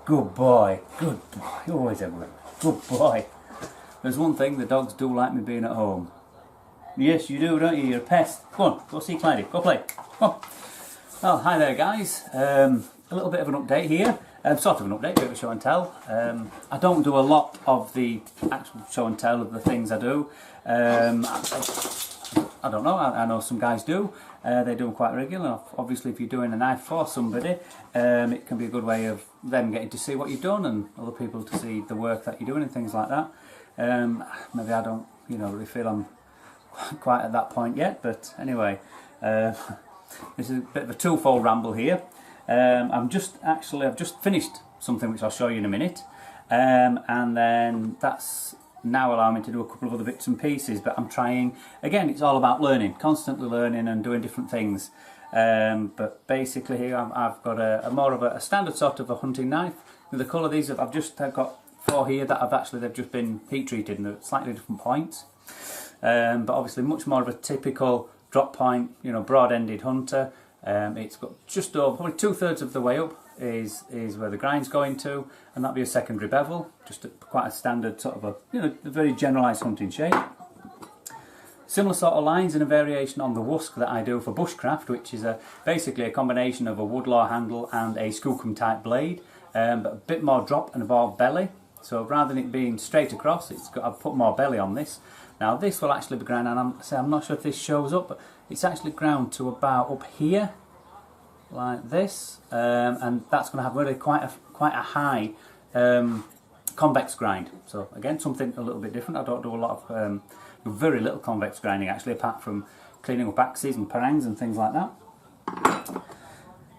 Good boy, good boy, always a good boy. There's one thing, the dogs do like me being at home. Yes, you do, don't you? You're a pest. Go on, go see Clyde, go play. Come on. Well, hi there guys. A little bit of an update here. Sort of an update, bit of a show and tell. I don't do a lot of the actual show and tell of the things I do. I don't know, I know some guys do. They do them quite regularly. Obviously if you're doing a knife for somebody, it can be a good way of them getting to see what you've done and other people to see the work that you're doing and things like that. Maybe I don't, really feel I'm quite at that point yet, but anyway, this is a bit of a twofold ramble here. I've just finished something which I'll show you in a minute, and then that's now allowing me to do a couple of other bits and pieces, but I'm trying, again, it's all about learning, constantly learning and doing different things. But basically here I've got a more of a standard sort of a hunting knife. With the colour of these, I've got 4 here that they've just been heat treated and they're at slightly different points. But obviously much more of a typical drop point, broad-ended hunter. It's got just over, probably 2/3 of the way up is where the grind's going to, and that'll be a secondary bevel, just quite a standard sort of a very generalised hunting shape. Similar sort of lines and a variation on the wusk that I do for bushcraft, which is basically a combination of a woodlaw handle and a skookum type blade, but a bit more drop and more belly. So rather than it being straight across, I've put more belly on this. Now this will actually be ground, and I'm not sure if this shows up, but it's actually ground to about up here, like this, and that's going to have really quite a high convex grind. So again, something a little bit different. I don't do a lot of, very little convex grinding actually, apart from cleaning up axes and parangs and things like that.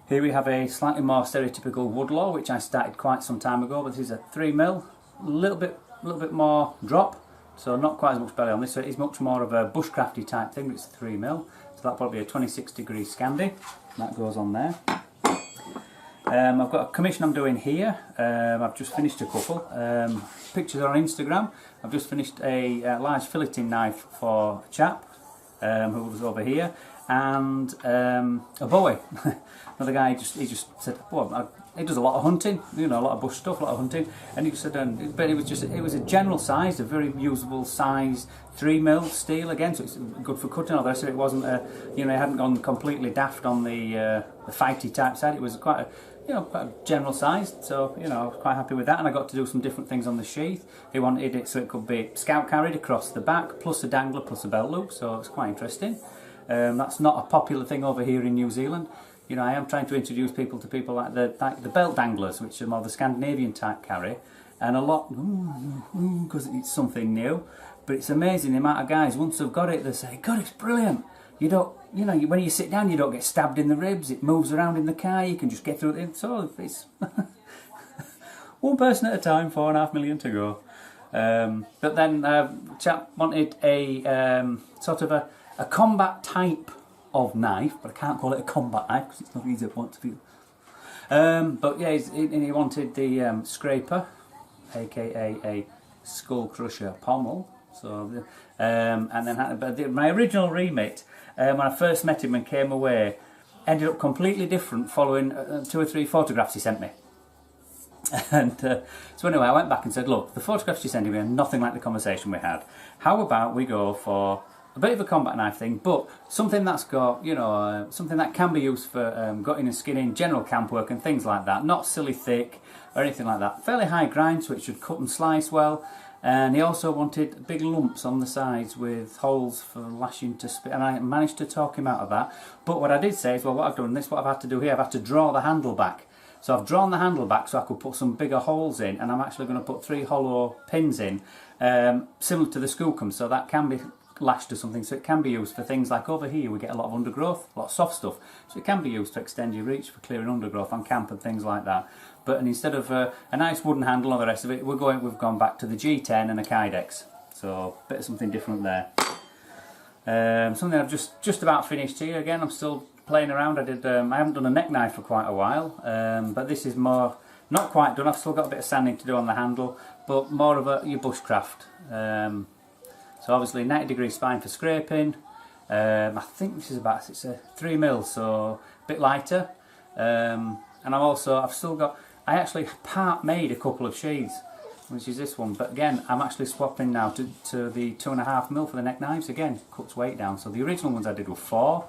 Here we have a slightly more stereotypical woodlaw, which I started quite some time ago, but this is a 3mm, a little bit more drop. So not quite as much belly on this, so it is much more of a bushcrafty type thing, but it's 3mm. So that'll probably be a 26° Scandi, that goes on there. I've got a commission I'm doing here. I've just finished a couple. Pictures are on Instagram. I've just finished a large filleting knife for a chap who was over here, and a bowie. Another guy, he just said, well, he does a lot of hunting, a lot of bush stuff, a lot of hunting, and he just said, but it was a general size, a very usable size, 3mm steel again, so it's good for cutting all the rest of it. It wasn't it hadn't gone completely daft on the fighty type side. It was quite a general size, so I was quite happy with that, and I got to do some different things on the sheath. He wanted it so it could be scout carried across the back, plus a dangler, plus a belt loop, so it's quite interesting. That's not a popular thing over here in New Zealand. I am trying to introduce people to people like the belt danglers, which are more the Scandinavian type carry, and a lot, because it's something new. But it's amazing the amount of guys, once they've got it, they say, God, it's brilliant. You don't, when you sit down, you don't get stabbed in the ribs. It moves around in the car. You can just get through it. So it's one person at a time, 4.5 million to go. But then chap wanted a sort of a combat type of knife, but I can't call it a combat knife because it's not easy to want to feel. But yeah, he wanted the scraper, aka a skull crusher pommel. So, and then my original remit, when I first met him and came away, ended up completely different following 2 or 3 photographs he sent me. And so anyway, I went back and said, look, the photographs you sent me are nothing like the conversation we had. How about we go for a bit of a combat knife thing, but something that's got, something that can be used for gutting and skinning, general camp work and things like that. Not silly thick or anything like that. Fairly high grind, so it should cut and slice well. And he also wanted big lumps on the sides with holes for lashing to spit, and I managed to talk him out of that. But what I did say is, well, what I've done, what I've had to do here, I've had to draw the handle back. So I've drawn the handle back so I could put some bigger holes in, and I'm actually going to put 3 hollow pins in, similar to the skookum, so that can be lashed to something, so it can be used for things like over here we get a lot of undergrowth, a lot of soft stuff, so it can be used to extend your reach for clearing undergrowth on camp and things like that. But instead of a nice wooden handle and the rest of it, we've gone back to the G10 and a Kydex, so a bit of something different there. Something I've just about finished here. Again, I'm still playing around. I haven't done a neck knife for quite a while, but this is more not quite done. I've still got a bit of sanding to do on the handle, but more of your bushcraft. So obviously 90° spine for scraping. I think this is it's a 3mm, so a bit lighter. And I've still got I actually part made a couple of sheaths, which is this one, but again I'm actually swapping now to the 2.5mm for the neck knives. Again, cuts weight down. So the original ones I did were 4,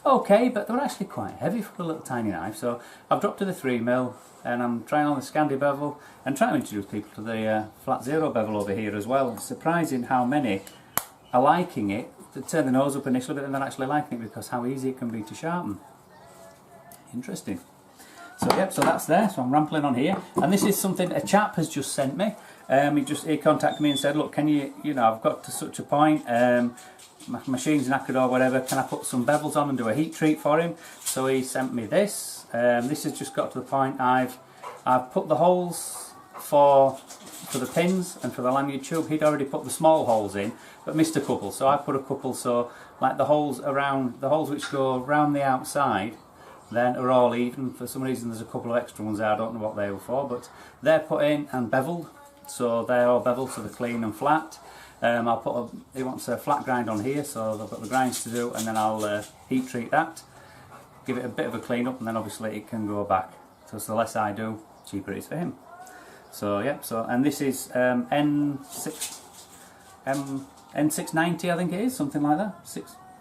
okay, but they're actually quite heavy for a little tiny knife, so I've dropped to the 3mm, and I'm trying on the Scandi bevel and trying to introduce people to the flat zero bevel over here as well. It's surprising how many are liking it. They turn the nose up initially, but then they're actually liking it because how easy it can be to sharpen. Interesting. So yep, so that's there. So I'm rambling on here, and this is something a chap has just sent me. He contacted me and said, look, can you know, I've got to such a point, my machine's knackered or whatever, can I put some bevels on and do a heat treat for him? So he sent me this. This has just got to the point I've put the holes for the pins and for the lanyard tube. He'd already put the small holes in, but missed a couple, so I put a couple, so like the holes which go around the outside then are all even. For some reason there's a couple of extra ones there, I don't know what they were for, but they're put in and beveled, so they're all beveled, so they're clean and flat. He wants a flat grind on here, so they've got the grinds to do, and then I'll heat treat that, give it a bit of a clean up, and then obviously it can go back. So the less I do, cheaper it is for him. So yeah, and this is N690, I think it is, something like that.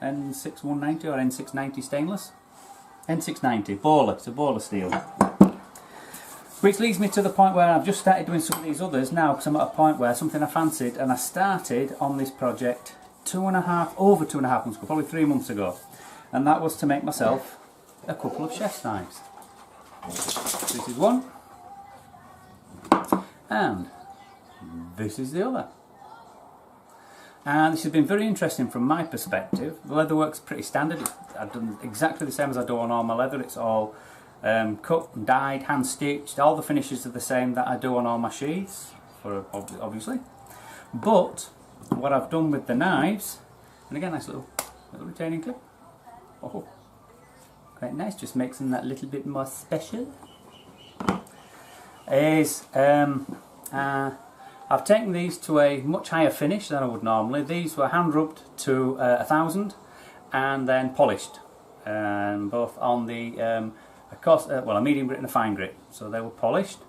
N6190 or N690 stainless. N690, Bowler, it's a Bowler steel. Which leads me to the point where I've just started doing some of these others now, because I'm at a point where something I fancied, and I started on this project over 2.5 months ago, probably 3 months ago, and that was to make myself a couple of chef's knives. This is one, and this is the other. And this has been very interesting from my perspective. The leatherwork's pretty standard. I've done exactly the same as I do on all my leather. It's all cut and dyed, hand stitched. All the finishes are the same that I do on all my sheaths, obviously. But what I've done with the knives, and again, nice little retaining clip. Oh, quite nice. Just makes them that little bit more special. Is I've taken these to a much higher finish than I would normally. These were hand rubbed to 1000 and then polished, both on the a medium grit and a fine grit, so they were polished.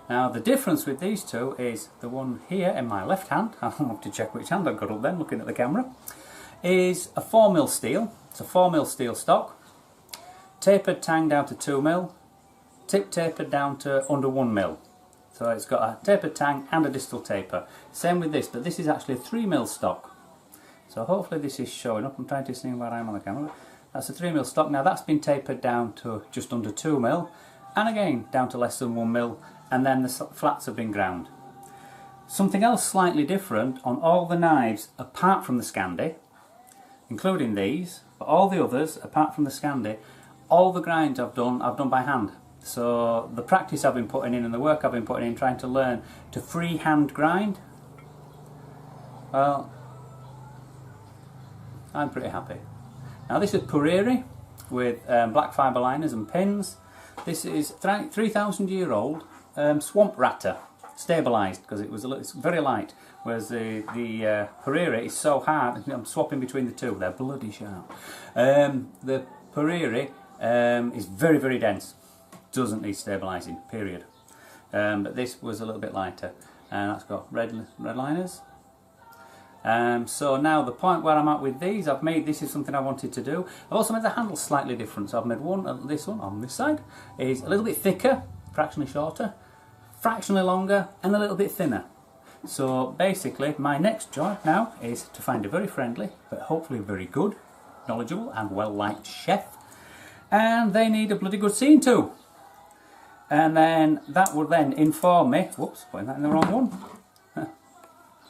Now the difference with these two is the one here in my left hand, I'll have to check which hand I've got up then looking at the camera, is a 4mm steel. It's a 4mm steel stock, tapered tang down to 2mm, tip tapered down to under 1mm. So it's got a tapered tang and a distal taper. Same with this, but this is actually a 3mm stock. So hopefully this is showing up. I'm trying to see where I am on the camera. That's a 3mm stock. Now that's been tapered down to just under 2mm, and again down to less than 1mm, and then the flats have been ground. Something else slightly different on all the knives apart from the Scandi, including these, but all the others apart from the Scandi, all the grinds I've done by hand. So the practice I've been putting in and the work I've been putting in trying to learn to freehand grind, well, I'm pretty happy. Now this is Puriri with black fibre liners and pins. This is 3,000-year-old swamp ratter, stabilised because it's very light, whereas the Puriri is so hard. I'm swapping between the two, they're bloody sharp. The Puriri is very, very dense. Doesn't need stabilising, period. But this was a little bit lighter, and that's got red liners. So now the point where I'm at with these, this is something I wanted to do. I've also made the handles slightly different, so I've made this one on this side is a little bit thicker, fractionally shorter, fractionally longer, and a little bit thinner. So basically my next job now is to find a very friendly, but hopefully very good, knowledgeable and well-liked chef, and they need a bloody good scene too. And then that will then inform me, whoops, putting that in the wrong one,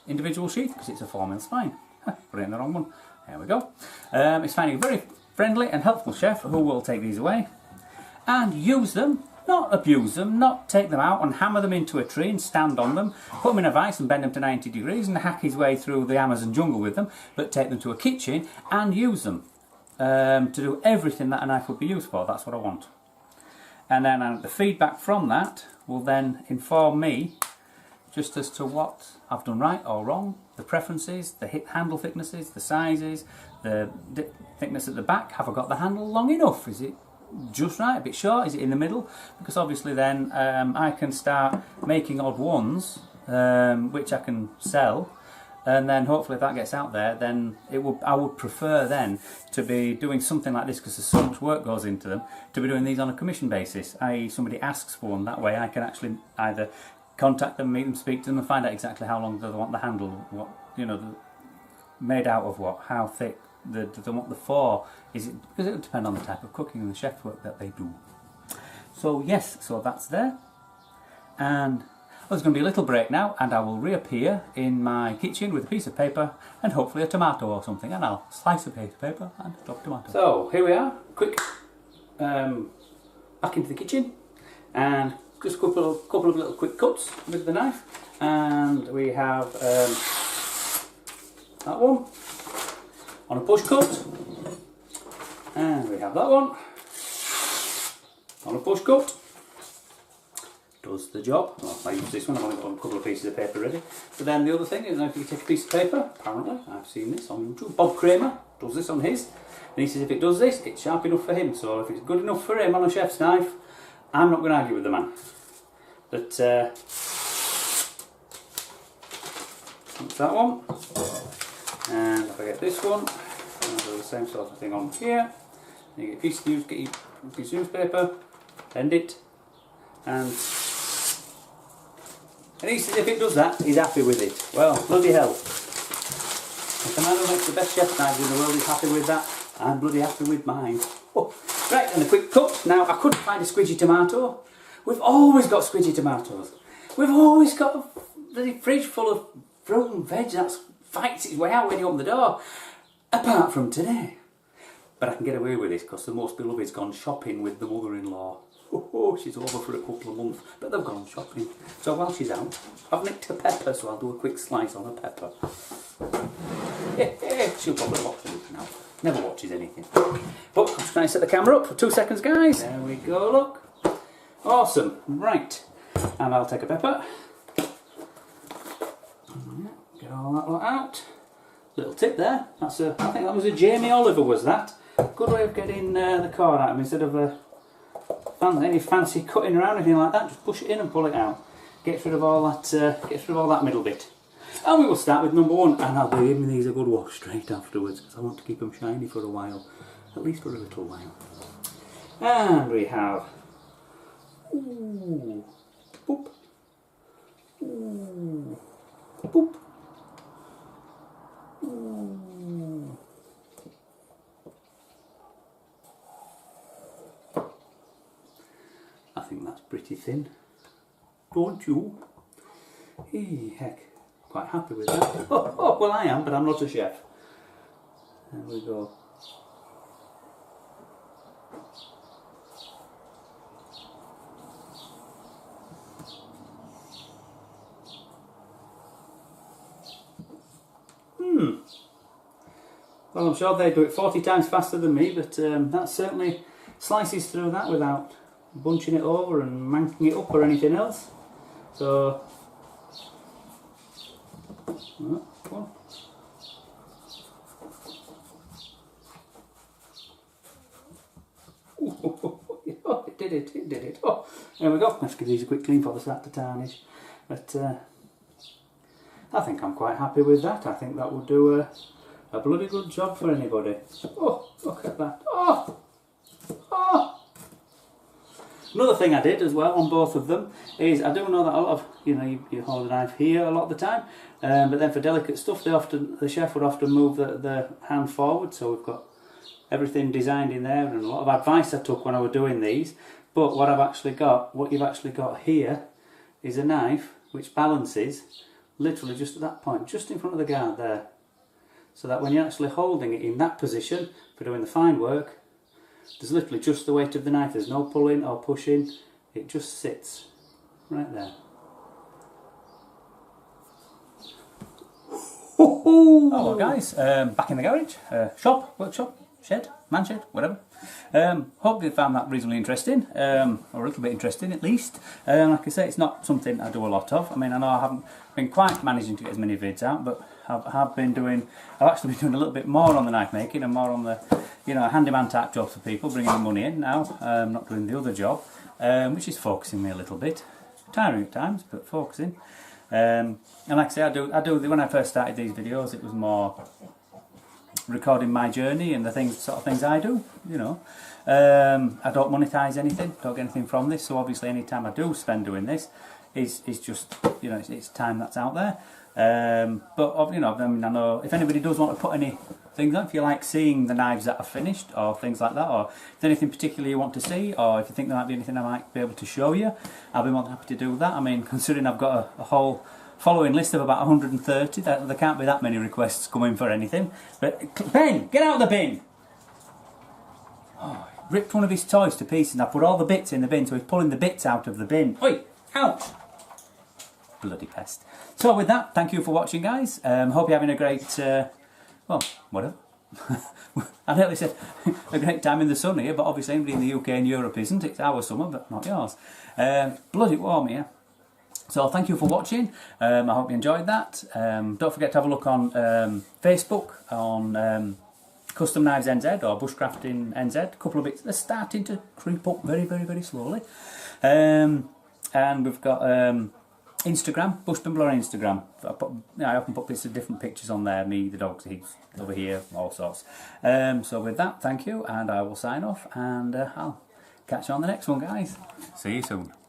individual sheath, because it's a 4mm spine, put it in the wrong one, there we go. It's finding a very friendly and helpful chef who will take these away and use them, not abuse them, not take them out and hammer them into a tree and stand on them, put them in a vice and bend them to 90 degrees and hack his way through the Amazon jungle with them, but take them to a kitchen and use them to do everything that a knife would be used for. That's what I want. And then the feedback from that will then inform me just as to what I've done right or wrong, the preferences, the handle thicknesses, the sizes, the thickness at the back. Have I got the handle long enough? Is it just right, a bit short? Is it in the middle? Because obviously then I can start making odd ones, which I can sell, and then hopefully if that gets out there, then I would prefer then to be doing something like this, because there's so much work goes into them, to be doing these on a commission basis, i.e. somebody asks for one. That way I can actually either contact them, meet them, speak to them, and find out exactly how long they want the handle, what, you know, made out of what, how thick they want the for. Is it, because it would depend on the type of cooking and the chef work that they do. So yes, so that's there, and there's going to be a little break now, and I will reappear in my kitchen with a piece of paper and hopefully a tomato or something, and I'll slice a piece of paper and drop a tomato. So here we are, quick back into the kitchen, and just a couple of little quick cuts with the knife, and we have that one on a push cut, and we have that one on a push cut. Does the job. Well, I use this one, I've only got a couple of pieces of paper ready. But then the other thing is, if you take a piece of paper, apparently, I've seen this on YouTube, Bob Kramer does this on his, and he says if it does this, it's sharp enough for him. So if it's good enough for him on a chef's knife, I'm not going to argue with the man. But that's that one. And if I get this one, I'll do the same sort of thing on here. You get a piece of newspaper, bend it, and he says if it does that, he's happy with it. Well, bloody hell. If the man who makes the best chef knives in the world is happy with that, I'm bloody happy with mine. Oh, right, and a quick cut. Now, I couldn't find a squidgy tomato. We've always got squidgy tomatoes. We've always got a bloody fridge full of fruit and veg that fights its way out when you open the door. Apart from today. But I can get away with this because the most beloved's gone shopping with the mother-in-law. Oh, she's over for a couple of months, but they've gone shopping. So while she's out, I've nicked a pepper, so I'll do a quick slice on a pepper. She'll probably watch this now. Never watches anything. But I'm just trying to set the camera up for 2 seconds, guys. There we go, look. Awesome. Right. And I'll take a pepper. Get all that lot out. Little tip there. I think that was a Jamie Oliver, was that? Good way of getting the cord out of him instead of any fancy cutting around or anything like that. Just push it in and pull it out. Gets rid of all that middle bit. And we will start with number one, and I'll be giving these a good wash straight afterwards because I want to keep them shiny for a while, at least for a little while. And we have, ooh, boop, ooh, boop, ooh. I think that's pretty thin, don't you? Hey, heck, quite happy with that. Oh, well I am, but I'm not a chef. There we go. Well, I'm sure they do it 40 times faster than me, but that certainly slices through that without bunching it over and manking it up or anything else. So, oh, it did it. Oh, there we go. Let's give these a quick clean before they start to tarnish. But I think I'm quite happy with that. I think that will do a bloody good job for anybody. Oh, look at that. Oh! Another thing I did as well on both of them is, I do know that a lot of, you hold a knife here a lot of the time, but then for delicate stuff the chef would often move the hand forward, so we've got everything designed in there, and a lot of advice I took when I was doing these. But what you've actually got here is a knife which balances literally just at that point, just in front of the guard there. So that when you're actually holding it in that position for doing the fine work, there's literally just the weight of the knife. There's no pulling or pushing. It just sits right there. Hello guys, back in the garage, workshop, shed, man shed, whatever. Hope you found that reasonably interesting, or a little bit interesting at least. Like I say, it's not something I do a lot of. I mean, I know I haven't been quite managing to get as many vids out, but I've actually been doing a little bit more on the knife making and more on the, you know, handyman type jobs for people, bringing the money in now. Not doing the other job, which is focusing me a little bit, tiring at times, but focusing. And like I say, I do. When I first started these videos, it was more recording my journey and the sort of things I do. You know, I don't monetize anything, don't get anything from this. So obviously, any time I do spend doing this, is just, you know, it's time that's out there. But you know, I mean, I know if anybody does want to put any things on, if you like seeing the knives that are finished or things like that, or if there's anything particular you want to see, or if you think there might be anything I might be able to show you, I'll be more than happy to do that. I mean, considering I've got a whole following list of about 130, there can't be that many requests coming for anything. But Ben, get out of the bin! Oh, he ripped one of his toys to pieces and I put all the bits in the bin, so he's pulling the bits out of the bin. Oi! Ouch! Bloody pest. So with that, thank you for watching, guys. Hope you're having a great, well, whatever. I nearly said a great time in the sun here, but obviously anybody in the UK and Europe isn't. It's our summer, but not yours. Bloody warm here. So thank you for watching. I hope you enjoyed that. Don't forget to have a look on Facebook, on Custom Knives NZ or Bushcrafting NZ. A couple of bits. They're starting to creep up very, very, very slowly. And we've got Instagram, Bush Bimbler on Instagram. I often put bits of different pictures on there. Me, the dogs, he's over here, all sorts. So with that, thank you, and I will sign off, and I'll catch you on the next one, guys. See you soon.